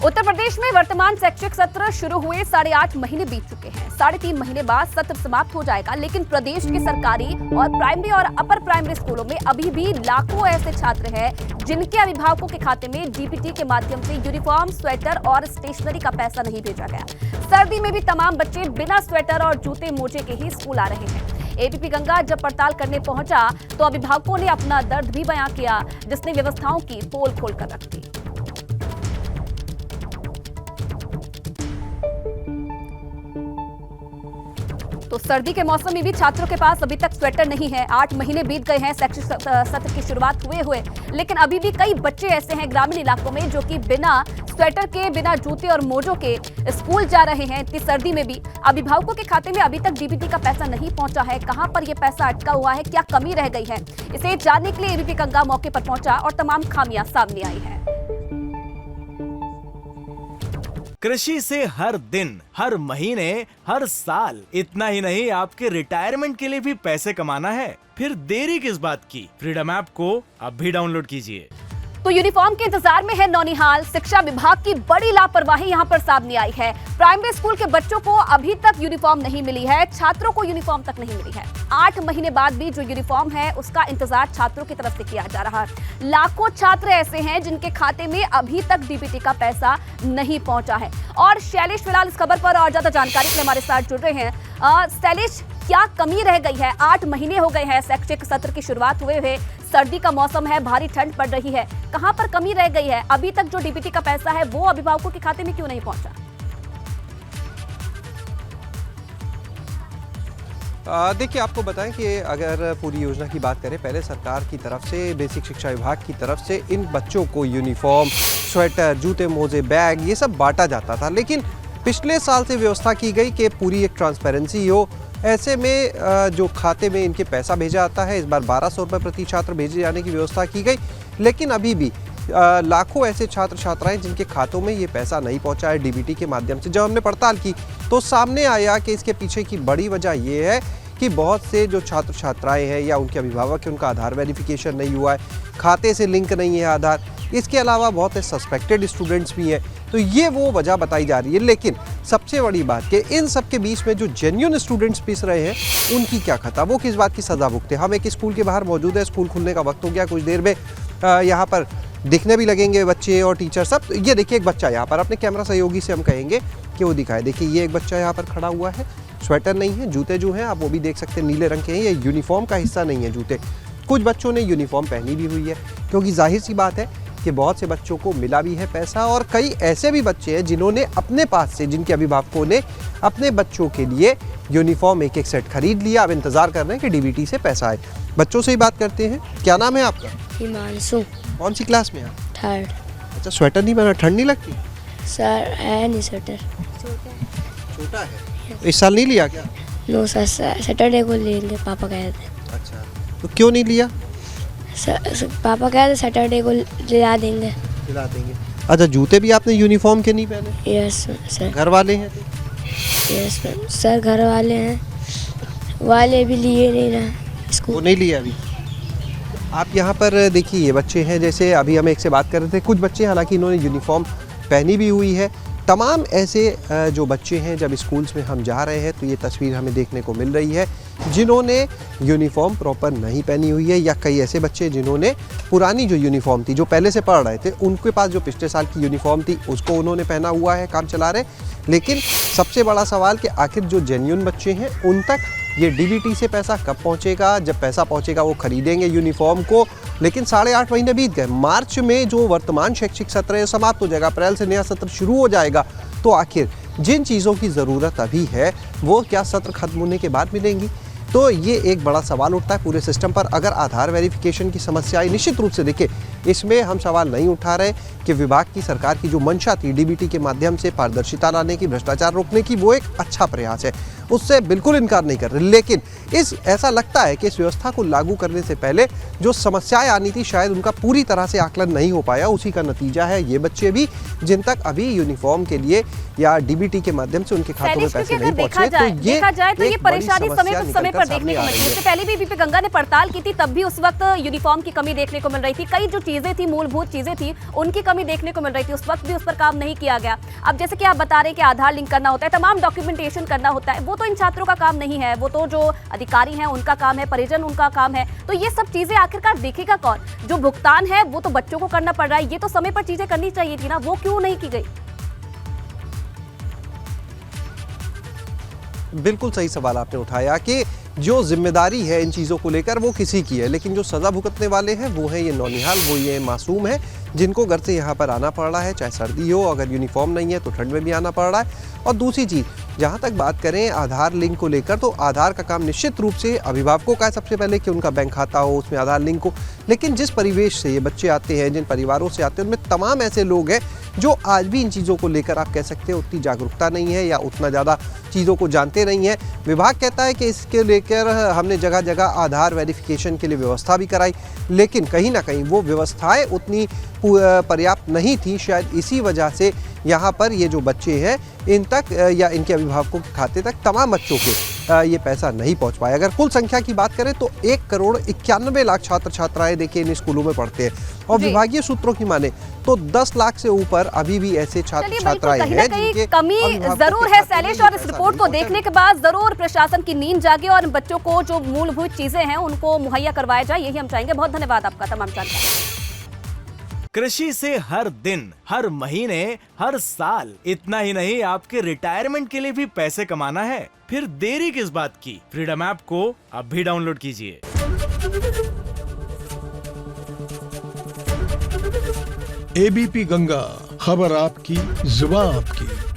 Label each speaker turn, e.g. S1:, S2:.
S1: उत्तर प्रदेश में वर्तमान शैक्षिक सत्र शुरू हुए 8.5 महीने बीत चुके हैं। 3.5 महीने बाद सत्र समाप्त हो जाएगा, लेकिन प्रदेश के सरकारी और प्राइमरी और अपर प्राइमरी स्कूलों में अभी भी लाखों ऐसे छात्र हैं जिनके अभिभावकों के खाते में डीबीटी के माध्यम से यूनिफॉर्म, स्वेटर और स्टेशनरी का पैसा नहीं भेजा गया। सर्दी में भी तमाम बच्चे बिना स्वेटर और जूते मोजे के ही स्कूल आ रहे हैं। एबीपी गंगा जब पड़ताल करने पहुंचा तो अभिभावकों ने अपना दर्द भी बयां किया, जिसने व्यवस्थाओं की पोल खोलकर रख दी। तो सर्दी के मौसम में भी छात्रों के पास अभी तक स्वेटर नहीं है। 8 महीने बीत गए हैं शैक्षिक सत्र की शुरुआत हुए, लेकिन अभी भी कई बच्चे ऐसे हैं ग्रामीण इलाकों में जो कि बिना स्वेटर के, बिना जूते और मोजों के स्कूल जा रहे हैं। इतनी सर्दी में भी अभिभावकों के खाते में अभी तक डीबीटी का पैसा नहीं पहुंचा है। कहां पर यह पैसा अटका हुआ है, क्या कमी रह गई है, इसे जानने के लिए एबीपी गंगा मौके पर पहुंचा और तमाम खामियां सामने आई हैं।
S2: कृषि से हर दिन, हर महीने, हर साल, इतना ही नहीं आपके रिटायरमेंट के लिए भी पैसे कमाना है। फिर देरी किस बात की? फ्रीडम ऐप को अब भी डाउनलोड कीजिए।
S1: तो यूनिफॉर्म के इंतजार में है नौनिहाल। शिक्षा विभाग की बड़ी लापरवाही यहां पर सामने आई है। प्राइमरी स्कूल के बच्चों को अभी तक यूनिफॉर्म नहीं मिली है, छात्रों को यूनिफॉर्म तक नहीं मिली है। 8 महीने बाद भी जो यूनिफॉर्म है उसका इंतजार छात्रों की तरफ से किया जा रहा है। लाखों छात्र ऐसे हैं जिनके खाते में अभी तक डीबीटी का पैसा नहीं पहुंचा है। और शैलेश फिलहाल इस खबर पर और ज्यादा जानकारी के लिए हमारे साथ जुड़ रहे हैं। शैलेश, क्या कमी रह गई है? 8 महीने हो गए हैं शैक्षिक सत्र की शुरुआत हुए, सर्दी का मौसम है, भारी ठंड पड़ रही है, कहां पर कमी रह गई है? अभी तक जो डीबीटी का पैसा है वो अभिभावकों के खाते में क्यों नहीं पहुंचा?
S3: देखिए, आपको बताएं कि अगर पूरी योजना की बात करें, पहले सरकार की तरफ से, बेसिक शिक्षा विभाग की तरफ से इन बच्चों को यूनिफॉर्म, स्वेटर, जूते मोजे, बैग ये सब बांटा जाता था। लेकिन पिछले साल से व्यवस्था की गई कि पूरी एक ट्रांसपेरेंसी हो। ऐसे में जो खाते में इनके पैसा भेजा जाता है, इस बार 1200 रुपये प्रति छात्र भेजे जाने की व्यवस्था की गई। लेकिन अभी भी लाखों ऐसे छात्र छात्राएं जिनके खातों में ये पैसा नहीं पहुंचा है डीबीटी के माध्यम से। जब हमने पड़ताल की तो सामने आया कि इसके पीछे की बड़ी वजह ये है कि बहुत से जो छात्र छात्राएं हैं या उनके अभिभावक हैं, उनका आधार वेरिफिकेशन नहीं हुआ है, खाते से लिंक नहीं है आधार। इसके अलावा बहुत से सस्पेक्टेड स्टूडेंट्स भी हैं। तो ये वो वजह बताई जा रही है। लेकिन सबसे बड़ी बात कि इन सब के बीच में जो जेन्युइन स्टूडेंट्स पिस रहे हैं उनकी क्या खता, वो किस बात की सज़ा भुगते। हम एक स्कूल के बाहर मौजूद है, स्कूल खुलने का वक्त हो गया, कुछ देर में यहाँ पर दिखने भी लगेंगे बच्चे और टीचर सब। ये देखिए एक बच्चा यहाँ पर, अपने कैमरा सहयोगी से हम कहेंगे कि वो दिखाए। देखिए ये एक बच्चा यहाँ पर खड़ा हुआ है, स्वेटर नहीं है, जूते जो हैं आप वो भी देख सकते हैं नीले रंग के हैं। ये यूनिफॉर्म का हिस्सा नहीं है जूते। कुछ बच्चों ने यूनिफॉर्म पहनी भी हुई है, क्योंकि जाहिर सी बात है कि बहुत से बच्चों को मिला भी है पैसा। और कई ऐसे भी बच्चे हैं जिन्होंने अपने पास से, जिनके अभिभावकों ने अपने बच्चों के लिए यूनिफॉर्म एक सेट खरीद लिया। अब इंतजार कर रहे हैं कि डीबीटी से पैसा आए। बच्चों से ही बात करते हैं। क्या नाम है आपका?
S4: हिमांशु।
S3: कौन सी क्लास में आप?
S4: 3rd।
S3: अच्छा, स्वेटर नहीं पहना? ठंड नहीं लगती?
S4: सर है नहीं स्वेटर,
S3: छोटा है। इस साल नहीं लिया क्या?
S4: नो सर, सैटरडे को लेंगे, पापा कह रहे थे।
S3: अच्छा, तो क्यों नहीं लिया?
S4: पापा कह रहे सैटरडे को दिला देंगे।
S3: दिला देंगे। अच्छा, जूते भी आपने यूनिफॉर्म के नहीं पहने?
S4: Yes sir.
S3: घर वाले हैं?
S4: यस सर, घर वाले हैं, वाले भी लिए नहीं ना स्कूल।
S3: वो नहीं लिया अभी। आप यहाँ पर देखिए, ये बच्चे हैं, जैसे अभी हम एक से बात कर रहे थे, कुछ बच्चे हालांकि इन्होंने यूनिफॉर्म पहनी भी हुई है। तमाम ऐसे जो बच्चे हैं, जब स्कूल्स में हम जा रहे हैं तो ये तस्वीर हमें देखने को मिल रही है जिन्होंने यूनिफॉर्म प्रॉपर नहीं पहनी हुई है, या कई ऐसे बच्चे जिन्होंने पुरानी जो यूनिफॉर्म थी, जो पहले से पढ़ रहे थे, उनके पास जो पिछले साल की यूनिफॉर्म थी उसको उन्होंने पहना हुआ है, काम चला रहे। लेकिन सबसे बड़ा सवाल कि आखिर जो जेन्युइन बच्चे हैं उन तक ये डीबीटी से पैसा कब पहुंचेगा? जब पैसा पहुंचेगा वो खरीदेंगे यूनिफॉर्म को। लेकिन 8.5 महीने बीत गए। मार्च में जो वर्तमान शैक्षिक सत्र है समाप्त हो जाएगा, अप्रैल से नया सत्र शुरू हो जाएगा। तो आखिर जिन चीज़ों की ज़रूरत अभी है वो क्या सत्र खत्म होने के बाद मिलेंगी? तो ये एक बड़ा सवाल उठता है पूरे सिस्टम पर। अगर आधार वेरिफिकेशन की समस्या आई, निश्चित रूप से देखिए इसमें हम सवाल नहीं उठा रहे कि विभाग की, सरकार की जो मंशा थी डीबीटी के माध्यम से पारदर्शिता लाने की, भ्रष्टाचार रोकने की, वो एक अच्छा प्रयास है। उससे बिल्कुल इनकार नहीं कर रहे, लेकिन ऐसा लगता है कि इस व्यवस्था को लागू करने से पहले जो समस्याएं आनी थी शायद उनका पूरी तरह से आकलन नहीं हो पाया। उसी का नतीजा है ये बच्चे भी जिन तक अभी यूनिफॉर्म के लिए या डीबीटी के माध्यम से उनके खातों में पैसे नहीं पहुंचे,
S1: देखा जाए तो ये परेशानी समय पर देखने को मिलती है। इससे पहले भी बीपी गंगा ने पड़ताल की थी, तब भी उस वक्त यूनिफॉर्म की कमी देखने को मिल रही थी। कई जो चीजें थी, मूलभूत चीजें थी, उनकी कमी देखने को मिल रही थी। उस वक्त भी उस पर काम नहीं किया गया। अब जैसे कि आप बता रहे हैं कि आधार लिंक करना होता है, तमाम डॉक्यूमेंटेशन करना होता है, वो तो इन छात्रों का काम नहीं है, वो तो जो अधिकारी हैं उनका काम है, परिजन उनका काम है। तो ये सब चीजें आखिरकार देखेगा कौन? जो भुगतान है वो तो बच्चों को करना पड़ रहा है। ये तो समय पर चीजें करनी चाहिए थी ना, वो क्यों नहीं की गई?
S3: बिल्कुल सही सवाल आपने उठाया कि जो जिम्मेदारी है इन चीज़ों को लेकर वो किसी की है, लेकिन जो सज़ा भुगतने वाले हैं वो हैं ये नौनिहाल, वो ये मासूम है जिनको घर से यहाँ पर आना पड़ रहा है, चाहे सर्दी हो, अगर यूनिफॉर्म नहीं है तो ठंड में भी आना पड़ रहा है। और दूसरी चीज़, जहाँ तक बात करें आधार लिंक को लेकर, तो आधार का काम निश्चित रूप से अभिभावकों का है सबसे पहले कि उनका बैंक खाता हो, उसमें आधार लिंक हो। लेकिन जिस परिवेश से ये बच्चे आते हैं, जिन परिवारों से आते हैं, उनमें तमाम ऐसे लोग हैं जो आज भी इन चीज़ों को लेकर आप कह सकते हैं उतनी जागरूकता नहीं है या उतना ज़्यादा चीज़ों को जानते नहीं हैं। विभाग कहता है कि इसके लेकर हमने जगह जगह आधार वेरिफिकेशन के लिए व्यवस्था भी कराई, लेकिन कहीं ना कहीं वो व्यवस्थाएं उतनी पर्याप्त नहीं थी। शायद इसी वजह से यहाँ पर ये जो बच्चे हैं इन तक या इनके अभिभावकों के खाते तक तमाम बच्चों के ये पैसा नहीं पहुँच पाया। अगर कुल संख्या की बात करें तो 1,91,00,000 छात्र छात्राएं देखिए इन स्कूलों में पढ़ते हैं, और विभागीय सूत्रों की माने तो 10 लाख से ऊपर अभी भी ऐसे छात्र छात्राएं हैं जिनके
S1: कमी जरूर है शैलेश। और इस रिपोर्ट को देखने के बाद जरूर प्रशासन की नींद जागे और बच्चों को जो मूलभूत चीजें हैं उनको मुहैया करवाया जाए, यही हम चाहेंगे। बहुत धन्यवाद आपका तमाम जानकारी।
S2: कृषि से हर दिन, हर महीने, हर साल, इतना ही नहीं आपके रिटायरमेंट के लिए भी पैसे कमाना है? फिर देरी किस बात की? फ्रीडम ऐप को अभी डाउनलोड कीजिए।
S5: एबीपी गंगा, खबर आपकी, जुबान आपकी।